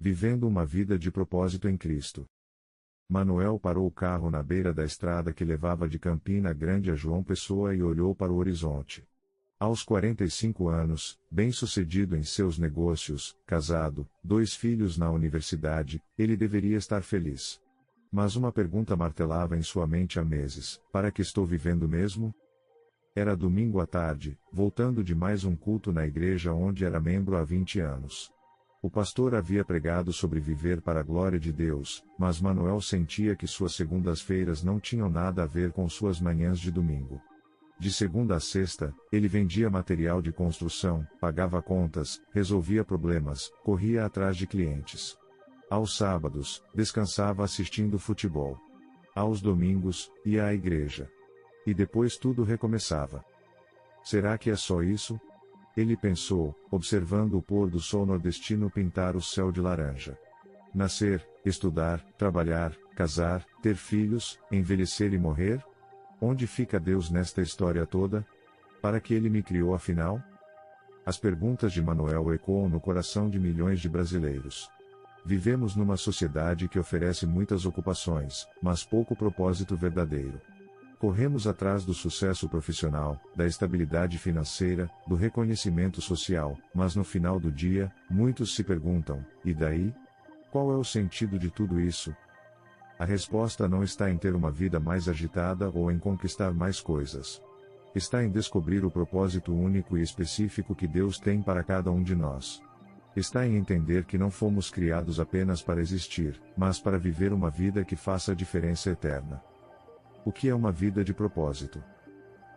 Vivendo uma vida de propósito em Cristo. Manuel parou o carro na beira da estrada que levava de Campina Grande a João Pessoa e olhou para o horizonte. Aos 45 anos, bem-sucedido em seus negócios, casado, 2 filhos na universidade, ele deveria estar feliz. Mas uma pergunta martelava em sua mente há meses: para que estou vivendo mesmo? Era domingo à tarde, voltando de mais um culto na igreja onde era membro há 20 anos. O pastor havia pregado sobre viver para a glória de Deus, mas Manuel sentia que suas segundas-feiras não tinham nada a ver com suas manhãs de domingo. De segunda a sexta, ele vendia material de construção, pagava contas, resolvia problemas, corria atrás de clientes. Aos sábados, descansava assistindo futebol. Aos domingos, ia à igreja. E depois tudo recomeçava. Será que é só isso? Ele pensou, observando o pôr do sol nordestino pintar o céu de laranja. Nascer, estudar, trabalhar, casar, ter filhos, envelhecer e morrer? Onde fica Deus nesta história toda? Para que ele me criou afinal? As perguntas de Manuel ecoam no coração de milhões de brasileiros. Vivemos numa sociedade que oferece muitas ocupações, mas pouco propósito verdadeiro. Corremos atrás do sucesso profissional, da estabilidade financeira, do reconhecimento social, mas no final do dia, muitos se perguntam: e daí? Qual é o sentido de tudo isso? A resposta não está em ter uma vida mais agitada ou em conquistar mais coisas. Está em descobrir o propósito único e específico que Deus tem para cada um de nós. Está em entender que não fomos criados apenas para existir, mas para viver uma vida que faça a diferença eterna. O que é uma vida de propósito?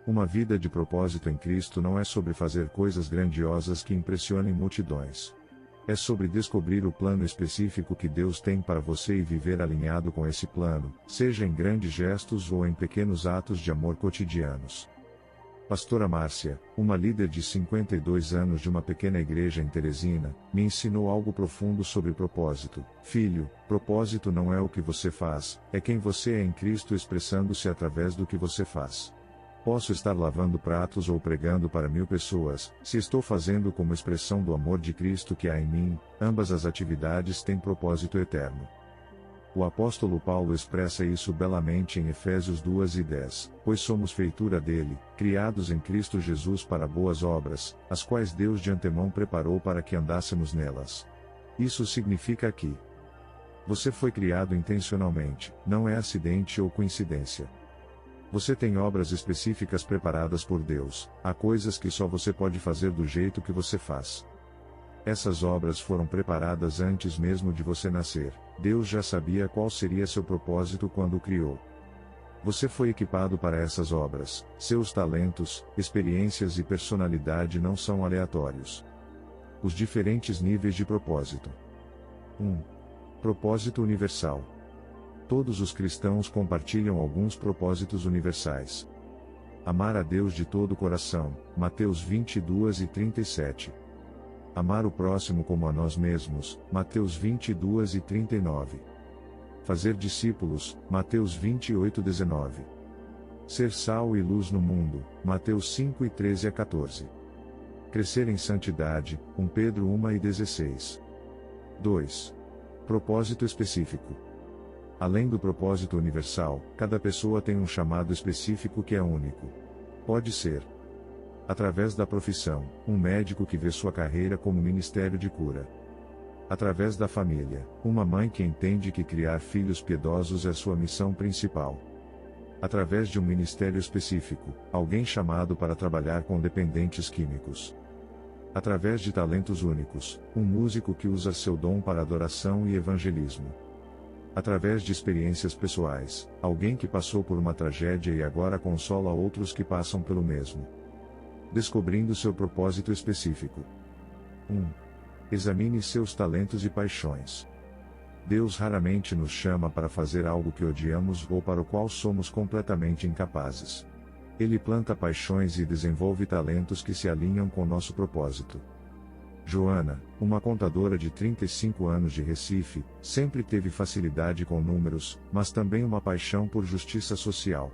Uma vida de propósito em Cristo não é sobre fazer coisas grandiosas que impressionem multidões. É sobre descobrir o plano específico que Deus tem para você e viver alinhado com esse plano, seja em grandes gestos ou em pequenos atos de amor cotidianos. Pastora Márcia, uma líder de 52 anos de uma pequena igreja em Teresina, me ensinou algo profundo sobre propósito. Filho, propósito não é o que você faz, é quem você é em Cristo expressando-se através do que você faz. Posso estar lavando pratos ou pregando para 1000 pessoas, se estou fazendo como expressão do amor de Cristo que há em mim, ambas as atividades têm propósito eterno. O apóstolo Paulo expressa isso belamente em Efésios 2:10, pois somos feitura dele, criados em Cristo Jesus para boas obras, as quais Deus de antemão preparou para que andássemos nelas. Isso significa que você foi criado intencionalmente, não é acidente ou coincidência. Você tem obras específicas preparadas por Deus, há coisas que só você pode fazer do jeito que você faz. Essas obras foram preparadas antes mesmo de você nascer. Deus já sabia qual seria seu propósito quando o criou. Você foi equipado para essas obras, seus talentos, experiências e personalidade não são aleatórios. Os diferentes níveis de propósito. 1. Propósito universal. Todos os cristãos compartilham alguns propósitos universais. Amar a Deus de todo o coração, Mateus 22:37. Amar o próximo como a nós mesmos, Mateus 22:39. Fazer discípulos, Mateus 28:19. Ser sal e luz no mundo, Mateus 5:13-14. Crescer em santidade, 1 Pedro 1:16. 2. Propósito específico. Além do propósito universal, cada pessoa tem um chamado específico que é único. Pode ser através da profissão, um médico que vê sua carreira como ministério de cura. Através da família, uma mãe que entende que criar filhos piedosos é sua missão principal. Através de um ministério específico, alguém chamado para trabalhar com dependentes químicos. Através de talentos únicos, um músico que usa seu dom para adoração e evangelismo. Através de experiências pessoais, alguém que passou por uma tragédia e agora consola outros que passam pelo mesmo. Descobrindo seu propósito específico. 1. Examine seus talentos e paixões. Deus raramente nos chama para fazer algo que odiamos ou para o qual somos completamente incapazes. Ele planta paixões e desenvolve talentos que se alinham com nosso propósito. Joana, uma contadora de 35 anos de Recife, sempre teve facilidade com números, mas também uma paixão por justiça social.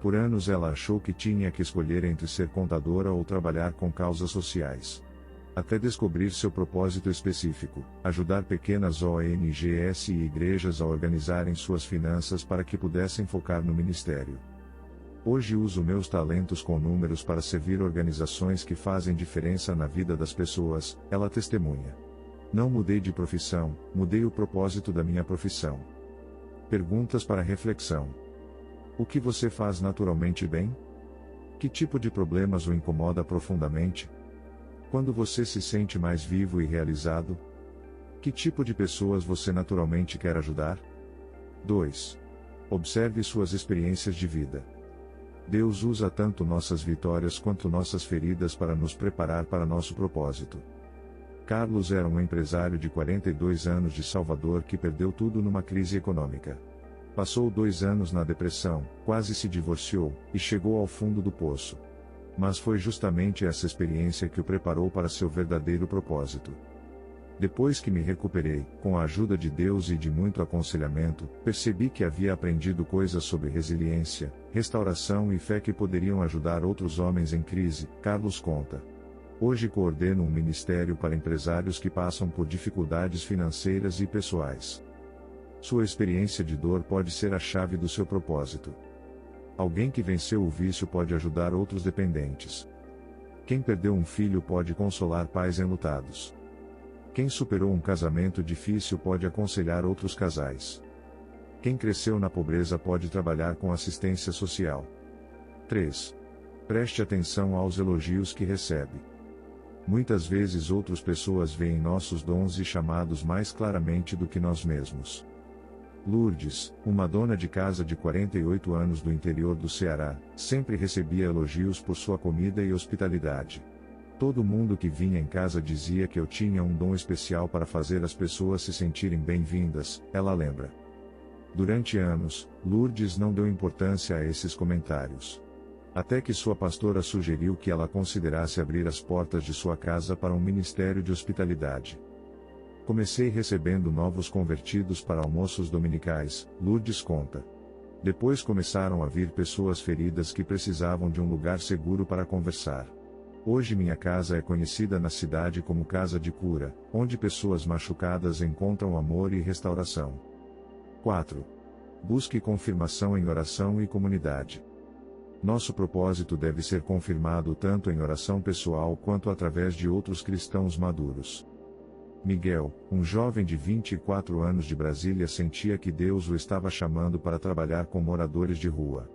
Por anos ela achou que tinha que escolher entre ser contadora ou trabalhar com causas sociais. Até descobrir seu propósito específico, ajudar pequenas ONGs e igrejas a organizarem suas finanças para que pudessem focar no ministério. Hoje uso meus talentos com números para servir organizações que fazem diferença na vida das pessoas, ela testemunha. Não mudei de profissão, mudei o propósito da minha profissão. Perguntas para reflexão. O que você faz naturalmente bem? Que tipo de problemas o incomoda profundamente? Quando você se sente mais vivo e realizado? Que tipo de pessoas você naturalmente quer ajudar? 2. Observe suas experiências de vida. Deus usa tanto nossas vitórias quanto nossas feridas para nos preparar para nosso propósito. Carlos era um empresário de 42 anos de Salvador que perdeu tudo numa crise econômica. Passou 2 anos na depressão, quase se divorciou, e chegou ao fundo do poço. Mas foi justamente essa experiência que o preparou para seu verdadeiro propósito. Depois que me recuperei, com a ajuda de Deus e de muito aconselhamento, percebi que havia aprendido coisas sobre resiliência, restauração e fé que poderiam ajudar outros homens em crise, Carlos conta. Hoje coordeno um ministério para empresários que passam por dificuldades financeiras e pessoais. Sua experiência de dor pode ser a chave do seu propósito. Alguém que venceu o vício pode ajudar outros dependentes. Quem perdeu um filho pode consolar pais enlutados. Quem superou um casamento difícil pode aconselhar outros casais. Quem cresceu na pobreza pode trabalhar com assistência social. 3. Preste atenção aos elogios que recebe. Muitas vezes outras pessoas veem nossos dons e chamados mais claramente do que nós mesmos. Lourdes, uma dona de casa de 48 anos do interior do Ceará, sempre recebia elogios por sua comida e hospitalidade. Todo mundo que vinha em casa dizia que eu tinha um dom especial para fazer as pessoas se sentirem bem-vindas, ela lembra. Durante anos, Lourdes não deu importância a esses comentários. Até que sua pastora sugeriu que ela considerasse abrir as portas de sua casa para um ministério de hospitalidade. Comecei recebendo novos convertidos para almoços dominicais, Lourdes conta. Depois começaram a vir pessoas feridas que precisavam de um lugar seguro para conversar. Hoje minha casa é conhecida na cidade como Casa de Cura, onde pessoas machucadas encontram amor e restauração. 4. Busque confirmação em oração e comunidade. Nosso propósito deve ser confirmado tanto em oração pessoal quanto através de outros cristãos maduros. Miguel, um jovem de 24 anos de Brasília, sentia que Deus o estava chamando para trabalhar com moradores de rua.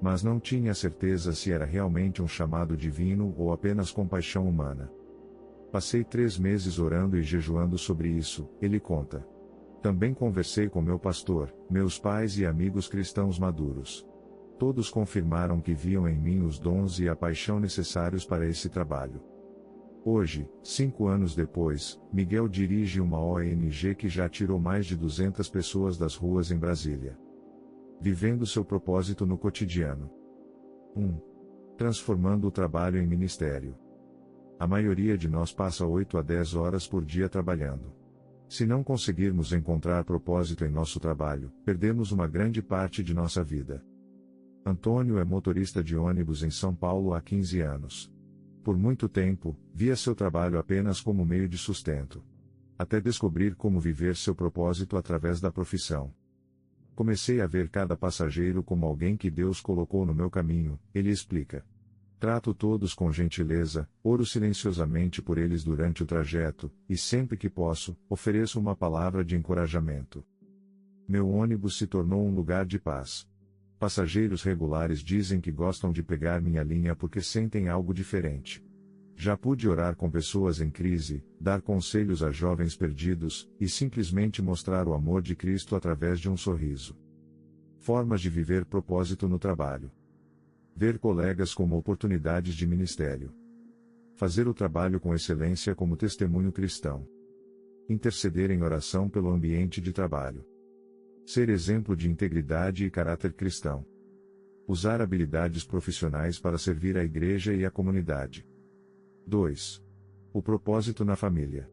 Mas não tinha certeza se era realmente um chamado divino ou apenas compaixão humana. Passei 3 meses orando e jejuando sobre isso, ele conta. Também conversei com meu pastor, meus pais e amigos cristãos maduros. Todos confirmaram que viam em mim os dons e a paixão necessários para esse trabalho. Hoje, 5 anos depois, Miguel dirige uma ONG que já tirou mais de 200 pessoas das ruas em Brasília. Vivendo seu propósito no cotidiano. 1. Transformando o trabalho em ministério. A maioria de nós passa 8 a 10 horas por dia trabalhando. Se não conseguirmos encontrar propósito em nosso trabalho, perdemos uma grande parte de nossa vida. Antônio é motorista de ônibus em São Paulo há 15 anos. Por muito tempo, via seu trabalho apenas como meio de sustento. Até descobrir como viver seu propósito através da profissão. Comecei a ver cada passageiro como alguém que Deus colocou no meu caminho, ele explica. Trato todos com gentileza, oro silenciosamente por eles durante o trajeto, e sempre que posso, ofereço uma palavra de encorajamento. Meu ônibus se tornou um lugar de paz. Passageiros regulares dizem que gostam de pegar minha linha porque sentem algo diferente. Já pude orar com pessoas em crise, dar conselhos a jovens perdidos, e simplesmente mostrar o amor de Cristo através de um sorriso. Formas de viver propósito no trabalho. Ver colegas como oportunidades de ministério. Fazer o trabalho com excelência como testemunho cristão. Interceder em oração pelo ambiente de trabalho. Ser exemplo de integridade e caráter cristão. Usar habilidades profissionais para servir a igreja e a comunidade. 2. O propósito na família.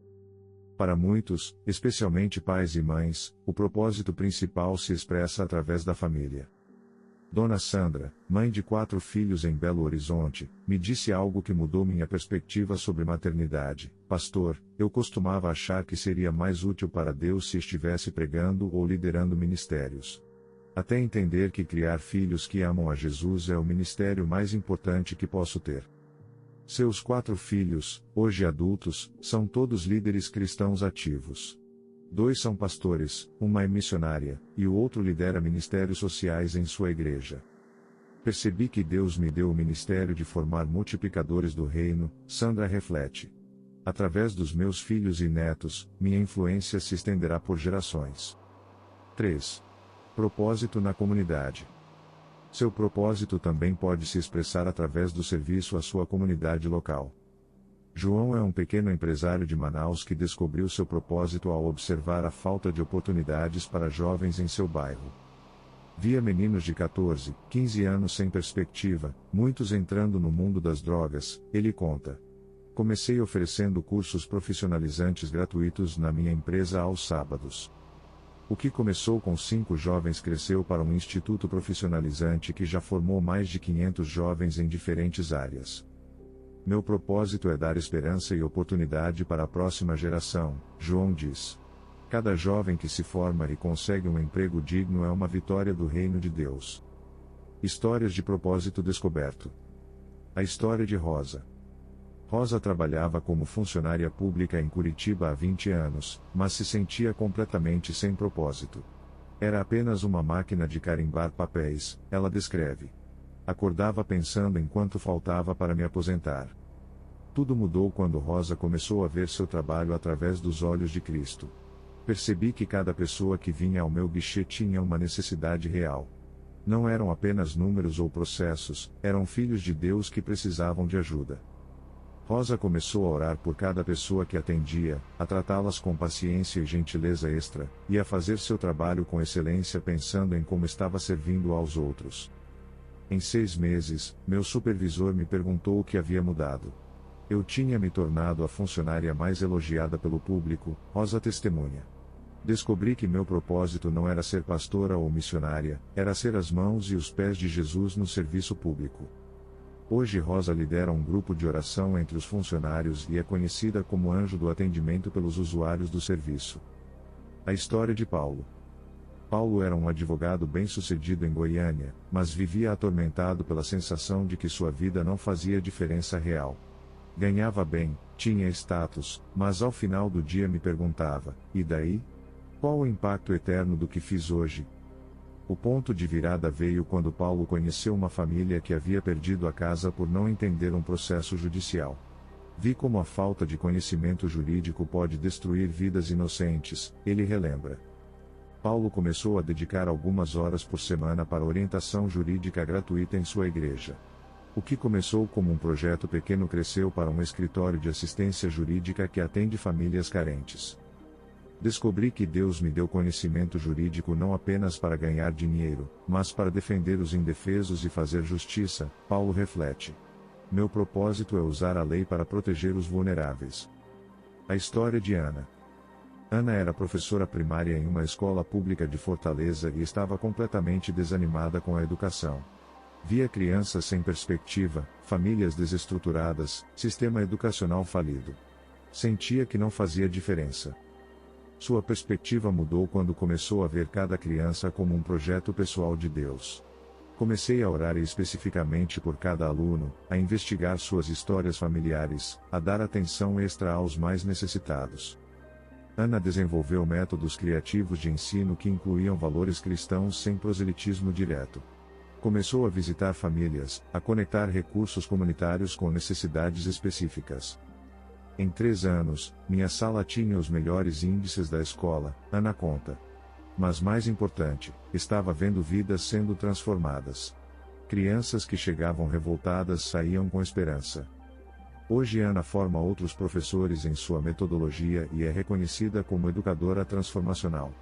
Para muitos, especialmente pais e mães, o propósito principal se expressa através da família. Dona Sandra, mãe de 4 filhos em Belo Horizonte, me disse algo que mudou minha perspectiva sobre maternidade. Pastor, eu costumava achar que seria mais útil para Deus se estivesse pregando ou liderando ministérios. Até entender que criar filhos que amam a Jesus é o ministério mais importante que posso ter. Seus 4 filhos, hoje adultos, são todos líderes cristãos ativos. 2 são pastores, uma é missionária, e o outro lidera ministérios sociais em sua igreja. Percebi que Deus me deu o ministério de formar multiplicadores do reino, Sandra reflete. Através dos meus filhos e netos, minha influência se estenderá por gerações. 3. Propósito na comunidade. Seu propósito também pode se expressar através do serviço à sua comunidade local. João é um pequeno empresário de Manaus que descobriu seu propósito ao observar a falta de oportunidades para jovens em seu bairro. Via meninos de 14, 15 anos sem perspectiva, muitos entrando no mundo das drogas, ele conta. Comecei oferecendo cursos profissionalizantes gratuitos na minha empresa aos sábados. O que começou com 5 jovens cresceu para um instituto profissionalizante que já formou mais de 500 jovens em diferentes áreas. Meu propósito é dar esperança e oportunidade para a próxima geração, João diz. Cada jovem que se forma e consegue um emprego digno é uma vitória do reino de Deus. Histórias de propósito descoberto. A história de Rosa. Rosa trabalhava como funcionária pública em Curitiba há 20 anos, mas se sentia completamente sem propósito. Era apenas uma máquina de carimbar papéis, ela descreve. Acordava pensando em quanto faltava para me aposentar. Tudo mudou quando Rosa começou a ver seu trabalho através dos olhos de Cristo. Percebi que cada pessoa que vinha ao meu guichê tinha uma necessidade real. Não eram apenas números ou processos, eram filhos de Deus que precisavam de ajuda. Rosa começou a orar por cada pessoa que atendia, a tratá-las com paciência e gentileza extra, e a fazer seu trabalho com excelência pensando em como estava servindo aos outros. Em 6 meses, meu supervisor me perguntou o que havia mudado. Eu tinha me tornado a funcionária mais elogiada pelo público, Rosa testemunha. Descobri que meu propósito não era ser pastora ou missionária, era ser as mãos e os pés de Jesus no serviço público. Hoje Rosa lidera um grupo de oração entre os funcionários e é conhecida como anjo do atendimento pelos usuários do serviço. A história de Paulo. Paulo era um advogado bem-sucedido em Goiânia, mas vivia atormentado pela sensação de que sua vida não fazia diferença real. Ganhava bem, tinha status, mas ao final do dia me perguntava, e daí? Qual o impacto eterno do que fiz hoje? O ponto de virada veio quando Paulo conheceu uma família que havia perdido a casa por não entender um processo judicial. Vi como a falta de conhecimento jurídico pode destruir vidas inocentes, ele relembra. Paulo começou a dedicar algumas horas por semana para orientação jurídica gratuita em sua igreja. O que começou como um projeto pequeno cresceu para um escritório de assistência jurídica que atende famílias carentes. Descobri que Deus me deu conhecimento jurídico não apenas para ganhar dinheiro, mas para defender os indefesos e fazer justiça, Paulo reflete. Meu propósito é usar a lei para proteger os vulneráveis. A história de Ana. Ana era professora primária em uma escola pública de Fortaleza e estava completamente desanimada com a educação. Via crianças sem perspectiva, famílias desestruturadas, sistema educacional falido. Sentia que não fazia diferença. Sua perspectiva mudou quando começou a ver cada criança como um projeto pessoal de Deus. Comecei a orar especificamente por cada aluno, a investigar suas histórias familiares, a dar atenção extra aos mais necessitados. Ana desenvolveu métodos criativos de ensino que incluíam valores cristãos sem proselitismo direto. Começou a visitar famílias, a conectar recursos comunitários com necessidades específicas. Em 3 anos, minha sala tinha os melhores índices da escola, Ana conta. Mas mais importante, estava vendo vidas sendo transformadas. Crianças que chegavam revoltadas saíam com esperança. Hoje Ana forma outros professores em sua metodologia e é reconhecida como educadora transformacional.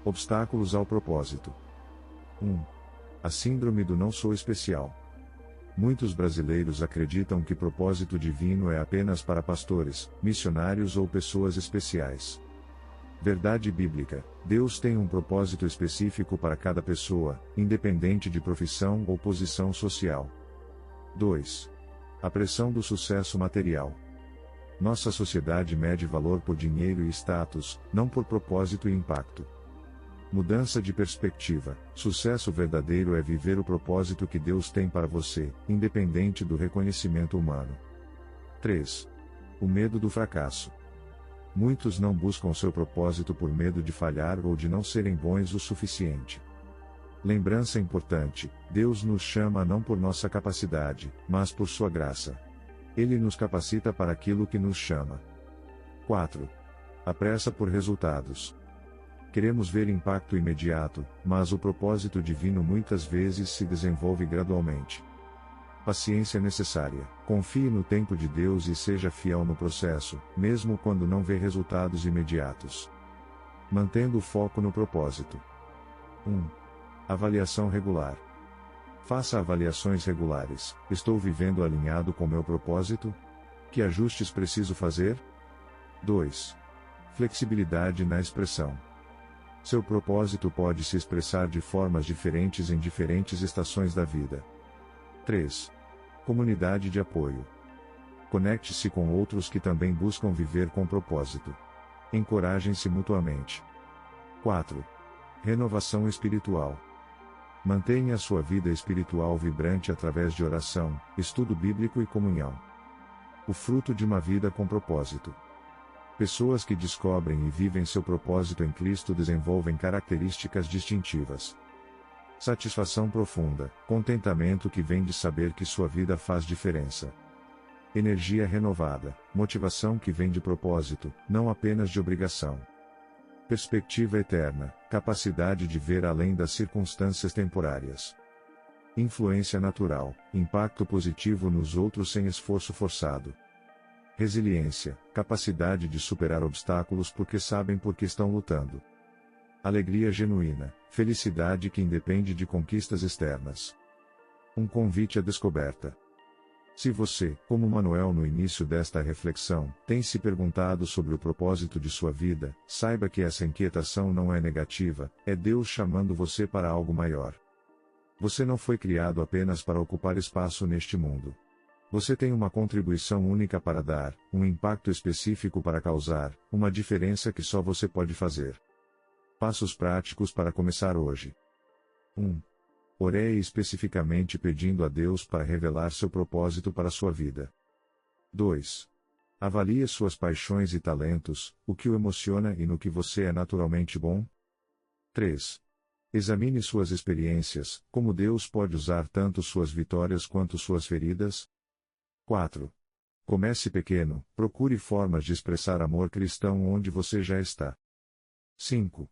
Obstáculos ao propósito. 1. A síndrome do não sou especial. Muitos brasileiros acreditam que propósito divino é apenas para pastores, missionários ou pessoas especiais. Verdade bíblica: Deus tem um propósito específico para cada pessoa, independente de profissão ou posição social. 2. A pressão do sucesso material. Nossa sociedade mede valor por dinheiro e status, não por propósito e impacto. Mudança de perspectiva: sucesso verdadeiro é viver o propósito que Deus tem para você, independente do reconhecimento humano. 3. O medo do fracasso. Muitos não buscam seu propósito por medo de falhar ou de não serem bons o suficiente. Lembrança importante: Deus nos chama não por nossa capacidade, mas por sua graça. Ele nos capacita para aquilo que nos chama. 4. A pressa por resultados. Queremos ver impacto imediato, mas o propósito divino muitas vezes se desenvolve gradualmente. Paciência necessária: confie no tempo de Deus e seja fiel no processo, mesmo quando não vê resultados imediatos. Mantendo o foco no propósito. 1. Avaliação regular. Faça avaliações regulares: estou vivendo alinhado com meu propósito? Que ajustes preciso fazer? 2. Flexibilidade na expressão. Seu propósito pode se expressar de formas diferentes em diferentes estações da vida. 3. Comunidade de apoio. Conecte-se com outros que também buscam viver com propósito. Encorajem-se mutuamente. 4. Renovação espiritual. Mantenha a sua vida espiritual vibrante através de oração, estudo bíblico e comunhão. O fruto de uma vida com propósito. Pessoas que descobrem e vivem seu propósito em Cristo desenvolvem características distintivas. Satisfação profunda, contentamento que vem de saber que sua vida faz diferença. Energia renovada, motivação que vem de propósito, não apenas de obrigação. Perspectiva eterna, capacidade de ver além das circunstâncias temporárias. Influência natural, impacto positivo nos outros sem esforço forçado. Resiliência, capacidade de superar obstáculos porque sabem por que estão lutando. Alegria genuína, felicidade que independe de conquistas externas. Um convite à descoberta. Se você, como Manuel no início desta reflexão, tem se perguntado sobre o propósito de sua vida, saiba que essa inquietação não é negativa, é Deus chamando você para algo maior. Você não foi criado apenas para ocupar espaço neste mundo. Você tem uma contribuição única para dar, um impacto específico para causar, uma diferença que só você pode fazer. Passos práticos para começar hoje. 1. Ore especificamente pedindo a Deus para revelar seu propósito para sua vida. 2. Avalie suas paixões e talentos, o que o emociona e no que você é naturalmente bom. 3. Examine suas experiências, como Deus pode usar tanto suas vitórias quanto suas feridas. 4. Comece pequeno, procure formas de expressar amor cristão onde você já está. 5.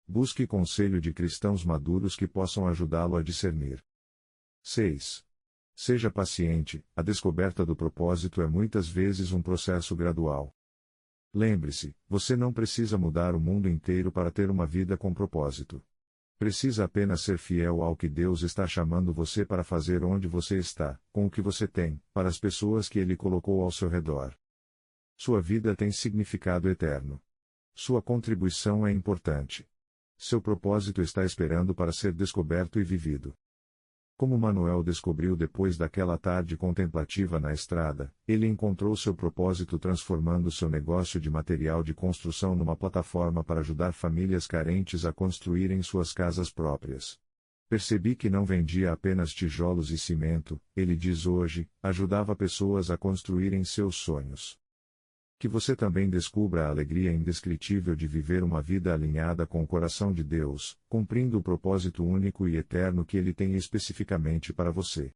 Busque conselho de cristãos maduros que possam ajudá-lo a discernir. 6. Seja paciente, a descoberta do propósito é muitas vezes um processo gradual. Lembre-se, você não precisa mudar o mundo inteiro para ter uma vida com propósito. Precisa apenas ser fiel ao que Deus está chamando você para fazer onde você está, com o que você tem, para as pessoas que Ele colocou ao seu redor. Sua vida tem significado eterno. Sua contribuição é importante. Seu propósito está esperando para ser descoberto e vivido. Como Manuel descobriu depois daquela tarde contemplativa na estrada, ele encontrou seu propósito transformando seu negócio de material de construção numa plataforma para ajudar famílias carentes a construírem suas casas próprias. Percebi que não vendia apenas tijolos e cimento, ele diz hoje, ajudava pessoas a construírem seus sonhos. Que você também descubra a alegria indescritível de viver uma vida alinhada com o coração de Deus, cumprindo o propósito único e eterno que Ele tem especificamente para você.